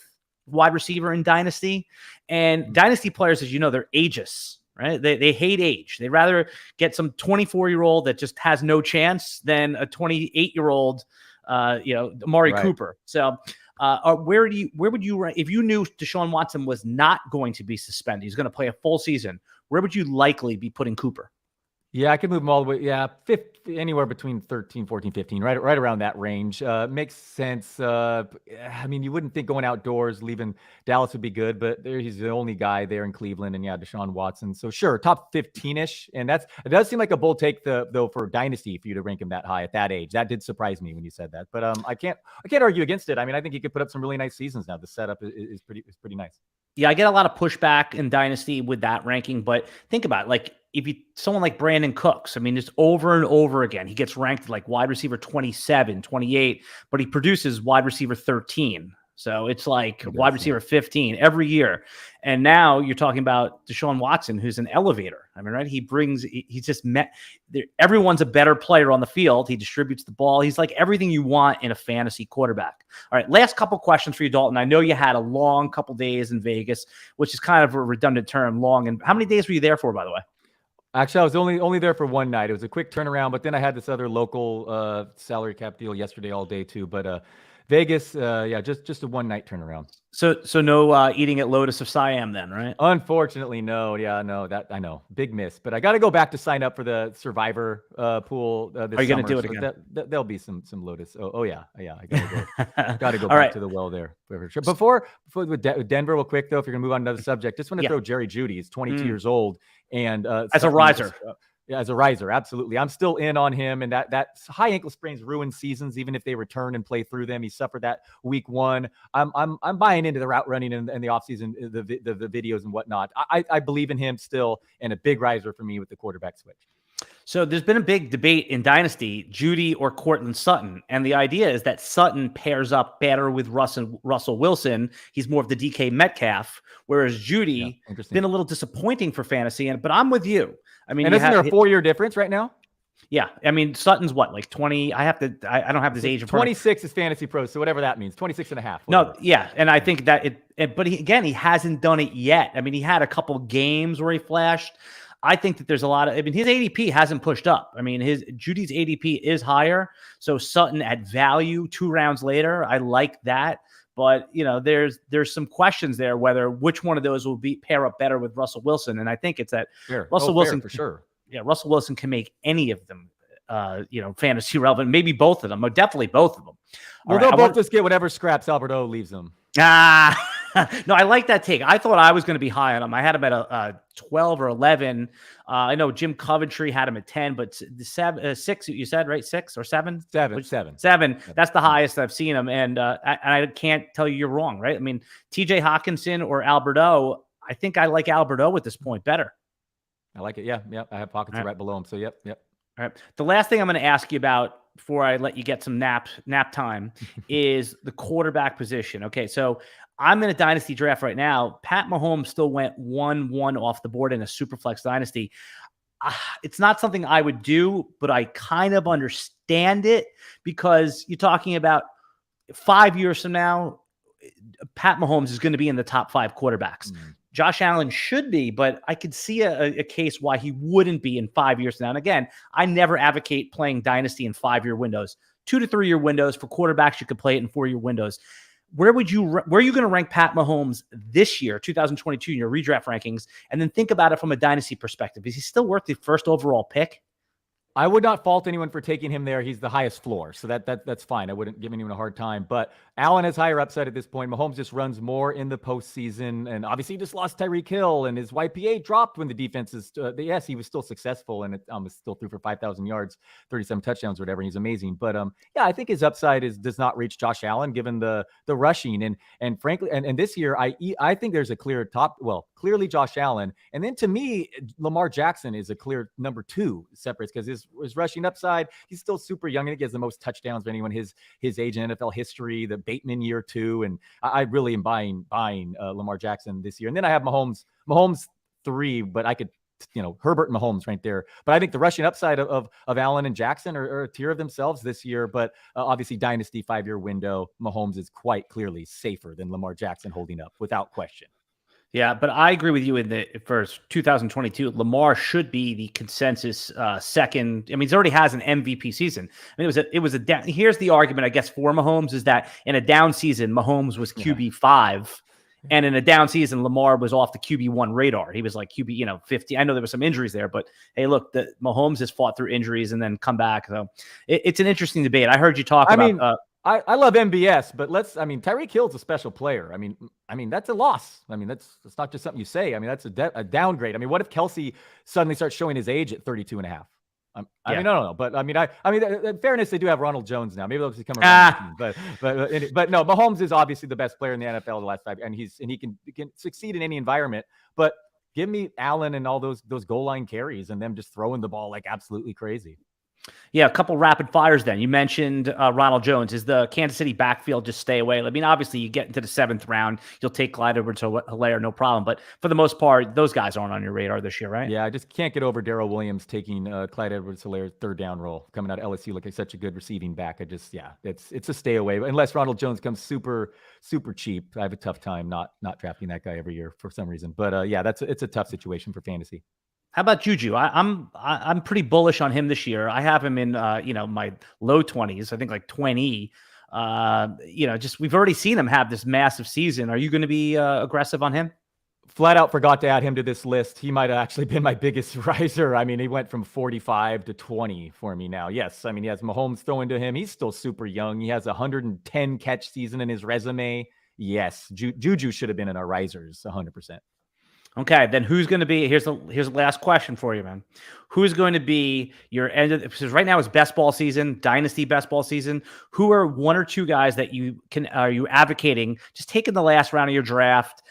wide receiver in Dynasty. And Dynasty players, as you know, they're ageist, right? They hate age. They'd rather get some 24-year-old that just has no chance than a 28-year-old, Maury Cooper. So where would you rank, if you knew Deshaun Watson was not going to be suspended, he's going to play a full season, where would you likely be putting Cooper? Yeah, I could move him all the way. Yeah, anywhere between 13, 14, 15, right around that range. Makes sense. I mean, you wouldn't think going outdoors, leaving Dallas would be good, but he's the only guy there in Cleveland, and yeah, Deshaun Watson. So sure, top 15-ish, and it does seem like a bold take though for Dynasty for you to rank him that high at that age. That did surprise me when you said that, but I can't argue against it. I mean, I think he could put up some really nice seasons now. The setup is pretty nice. Yeah, I get a lot of pushback in Dynasty with that ranking, but think about it, like someone like Brandon Cooks, I mean, just over and over again, he gets ranked like wide receiver 27, 28, but he produces wide receiver 13. So it's like wide receiver 15 every year. And now you're talking about Deshaun Watson, who's an elevator. I mean, right? He's just everyone's a better player on the field. He distributes the ball. He's like everything you want in a fantasy quarterback. All right. Last couple questions for you, Dalton. I know you had a long couple days in Vegas, which is kind of a redundant term, long. And how many days were you there for, by the way? Actually, I was only there for one night. It was a quick turnaround, but then I had this other local salary cap deal yesterday all day too. But Vegas, just a one night turnaround. So no eating at Lotus of Siam then, right? Unfortunately, no. Yeah, no, that I know, big miss. But I got to go back to sign up for the Survivor pool this summer. Are you going to do it again? There'll be some Lotus. Oh yeah. I gotta go back to the well there for sure. Before with Denver, real quick though, if you're gonna move on to another subject, just want to throw Jerry Judy. He's 22 years old, and as a riser. Yeah, as a riser, absolutely. I'm still in on him, and that high ankle sprains ruin seasons, even if they return and play through them. He suffered that week 1. I'm buying into the route running and the offseason, the videos and whatnot. I believe in him still, and a big riser for me with the quarterback switch. So there's been a big debate in Dynasty, Judy or Courtland Sutton. And the idea is that Sutton pairs up better with Russell Wilson. He's more of the DK Metcalf, whereas Judy been a little disappointing for fantasy. But I'm with you. I mean, and isn't there a 4-year difference right now? Yeah. I mean, Sutton's what, like 20? I don't have his age in front. 26 is Fantasy Pros, so whatever that means, 26 and a half. Whatever. No, yeah. And I think that but he hasn't done it yet. I mean, he had a couple games where he flashed. I think that there's a lot of, his ADP hasn't pushed up. I mean, Judy's ADP is higher. So Sutton at value 2 rounds later, I like that. But, there's some questions there, which one of those will pair up better with Russell Wilson. And I think it's that Russell Wilson, for sure. Yeah, Russell Wilson can make any of them, fantasy relevant. Maybe both of them, or definitely both of them. Well, they'll both just get whatever scraps Alberto leaves them. No, I like that take. I thought I was going to be high on him. I had him at a 12 or 11. I know Jim Coventry had him at 10, but 6, you said, right? 6 or 7? 7. That's the highest I've seen him. And I can't tell you're wrong, right? I mean, TJ Hawkinson or Alberto, I think I like Alberto at this point better. I like it. Yeah. I have Hawkinson right below him. So, yep. All right. The last thing I'm going to ask you about before I let you get some nap time is the quarterback position. Okay, so I'm in a dynasty draft right now. Pat Mahomes still went 1-1 off the board in a Superflex dynasty. It's not something I would do, but I kind of understand it because you're talking about 5 years from now, Pat Mahomes is going to be in the top 5 quarterbacks. Josh Allen should be, but I could see a case why he wouldn't be in 5 years now. And again, I never advocate playing dynasty in 5-year windows. 2 to 3 year windows for quarterbacks. You could play it in 4-year windows. Where are you going to rank Pat Mahomes this year, 2022, in your redraft rankings? And then think about it from a dynasty perspective. Is he still worth the first overall pick? I would not fault anyone for taking him there. He's the highest floor, so that's fine. I wouldn't give anyone a hard time. But Allen is higher upside at this point. Mahomes just runs more in the postseason. And obviously he just lost Tyreek Hill and his YPA dropped when the defense is, yes, he was still successful and still threw for 5,000 yards, 37 touchdowns or whatever. And he's amazing. But yeah, I think his upside does not reach Josh Allen given the rushing. And frankly, and this year, I think there's a clear clearly Josh Allen. And then to me, Lamar Jackson is a clear number 2 separates because his rushing upside, he's still super young. I think he has the most touchdowns of anyone his age in NFL history, the Bateman year 2. And I really am buying Lamar Jackson this year. And then I have Mahomes 3, but I could, Herbert and Mahomes right there. But I think the rushing upside of Allen and Jackson are a tier of themselves this year. But obviously, Dynasty 5-year window, Mahomes is quite clearly safer than Lamar Jackson holding up without question. Yeah, but I agree with you in the first 2022. Lamar should be the consensus second. I mean, he already has an MVP season. I mean, it was a down. Here's the argument, I guess, for Mahomes is that in a down season, Mahomes was QB5, and in a down season, Lamar was off the QB1 radar. He was like QB, 50. I know there were some injuries there, but hey, look, Mahomes has fought through injuries and then come back. So it's an interesting debate. I heard you talk about. I love MBS, but Tyreek Hill's a special player. I mean, that's a loss. I mean, that's not just something you say. I mean, that's a downgrade. I mean, what if Kelsey suddenly starts showing his age at 32 and a half? I mean, no. But in fairness, they do have Ronald Jones now. Maybe they'll become a but no, Mahomes is obviously the best player in the NFL the last 5 years, and he can succeed in any environment. But give me Allen and all those goal line carries and them just throwing the ball like absolutely crazy. Yeah, a couple rapid fires then. You mentioned Ronald Jones. Is the Kansas City backfield just stay away? I mean, obviously, you get into the 7th round, you'll take Clyde Edwards-Helaire, no problem. But for the most part, those guys aren't on your radar this year, right? Yeah, I just can't get over Darrell Williams taking Clyde Edwards-Helaire's 3rd down role coming out of LSU like such a good receiving back. It's a stay away. Unless Ronald Jones comes super, super cheap, I have a tough time not drafting that guy every year for some reason. But yeah, it's a tough situation for fantasy. How about Juju? I'm pretty bullish on him this year. I have him in my low 20s. I think like 20. We've already seen him have this massive season. Are you going to be aggressive on him? Flat out forgot to add him to this list. He might have actually been my biggest riser. I mean, he went from 45 to 20 for me now. Yes, I mean, he has Mahomes throwing to him. He's still super young. He has a 110 catch season in his resume. Yes, Juju should have been in our risers 100%. Okay, then who's going to be? Here's the last question for you, man. Who's going to be your end of? Because right now is best ball season, dynasty best ball season. Who are 1 or 2 guys that are you advocating just taking the last round of your draft?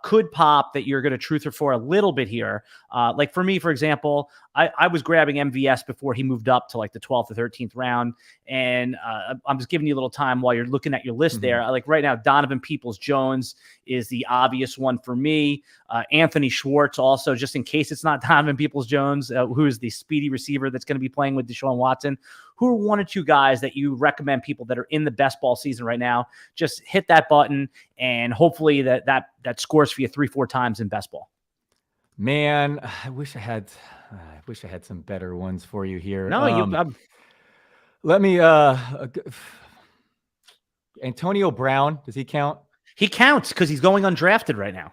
Could pop that you're going to truth or for a little bit here. Like for me, for example, I was grabbing MVS before he moved up to like the 12th or 13th round. And I'm just giving you a little time while you're looking at your list there. Like right now, Donovan Peoples-Jones is the obvious one for me. Anthony Schwartz also, just in case it's not Donovan Peoples-Jones, who is the speedy receiver that's going to be playing with Desean Watson. Who are 1 or 2 guys that you recommend people that are in the best ball season right now? Just hit that button and hopefully that scores for you 3-4 times in best ball. Man, I wish I had some better ones for you here. No, let me Antonio Brown, does he count? He counts because he's going undrafted right now.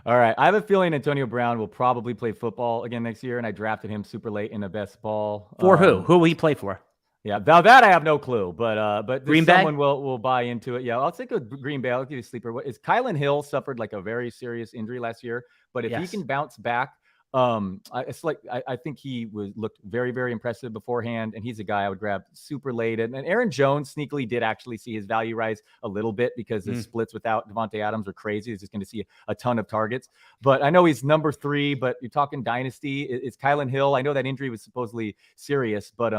All right. I have a feeling Antonio Brown will probably play football again next year, and I drafted him super late in the best ball. For who? Who will he play for? Yeah, now that I have no clue, but Green Bay? Someone will buy into it. Yeah, I'll take a Green Bay. I'll give you a sleeper. Is Kylan Hill suffered like a very serious injury last year, but if he can bounce back, I think he looked very, very impressive beforehand, and he's a guy I would grab super late. And Aaron Jones sneakily did actually see his value rise a little bit because the splits without Devontae Adams are crazy. He's just going to see a ton of targets. But I know he's number 3, but you're talking dynasty. It's Kylan Hill. I know that injury was supposedly serious, but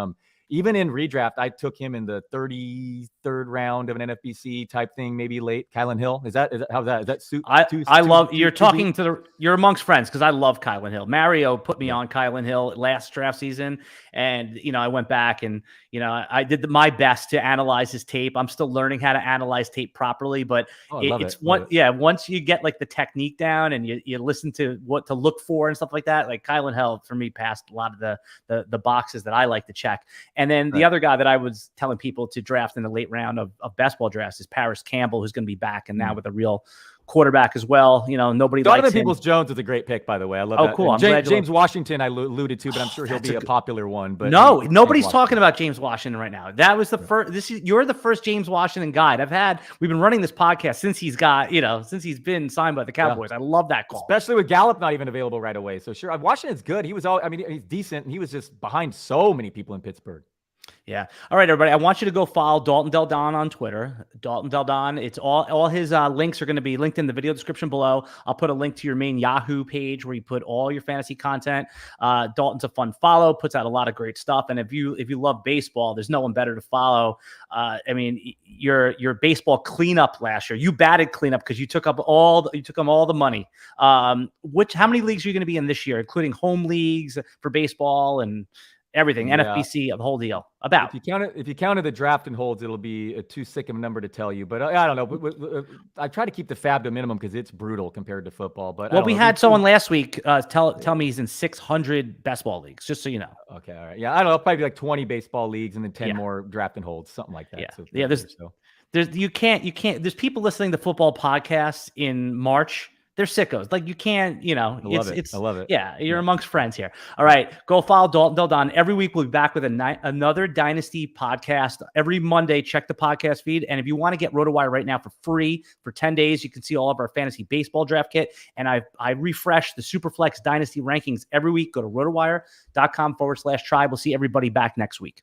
even in redraft, I took him in the 33rd round of an NFBC type thing, maybe late. Kylan Hill, is that suit? You're amongst friends because I love Kylan Hill. Mario put me on Kylan Hill last draft season, and I went back and I did my best to analyze his tape. I'm still learning how to analyze tape properly, but once you get like the technique down and you listen to what to look for and stuff like that, like Kylan Hill for me passed a lot of the boxes that I like to check. And then the other guy that I was telling people to draft in the late round of best ball drafts is Paris Campbell, who's going to be back and now with a real quarterback as well. Nobody likes him. Peoples-Jones is a great pick, by the way. I love that. Cool. James Washington I alluded to, but I'm sure he'll be a popular one. But nobody's talking about James Washington right now. That was the first. You're the first James Washington guide we've been running this podcast since since he's been signed by the Cowboys. I love that call, especially with Gallup not even available right away. So sure, Washington's good. He's decent, and he was just behind so many people in Pittsburgh. Yeah. All right, everybody. I want you to go follow Dalton Del Don on Twitter. Dalton Del Don. It's all his links are going to be linked in the video description below. I'll put a link to your main Yahoo page where you put all your fantasy content. Dalton's a fun follow, puts out a lot of great stuff. And if you love baseball, there's no one better to follow. Your baseball cleanup last year, you batted cleanup because you took him all the money. How many leagues are you going to be in this year, including home leagues for baseball and everything, NFBC, the whole deal? If you counted the draft and holds, it'll be too sick of a number to tell you. But I don't know. I try to keep the fab to a minimum because it's brutal compared to football. But we had someone last week tell me he's in 600 best ball leagues, just so you know. Okay, all right. Yeah, I don't know. Probably like 20 baseball leagues and then 10 more draft and holds, something like that. Yeah, there's people listening to football podcasts in March. They're sickos. Like you can't, I love it. Yeah, you're amongst friends here. All right, go follow Dalton Del Don. Every week we'll be back with another Dynasty podcast. Every Monday, check the podcast feed. And if you want to get RotoWire right now for free for 10 days, you can see all of our fantasy baseball draft kit. And I refresh the Superflex Dynasty rankings every week. Go to rotowire.com/tribe. We'll see everybody back next week.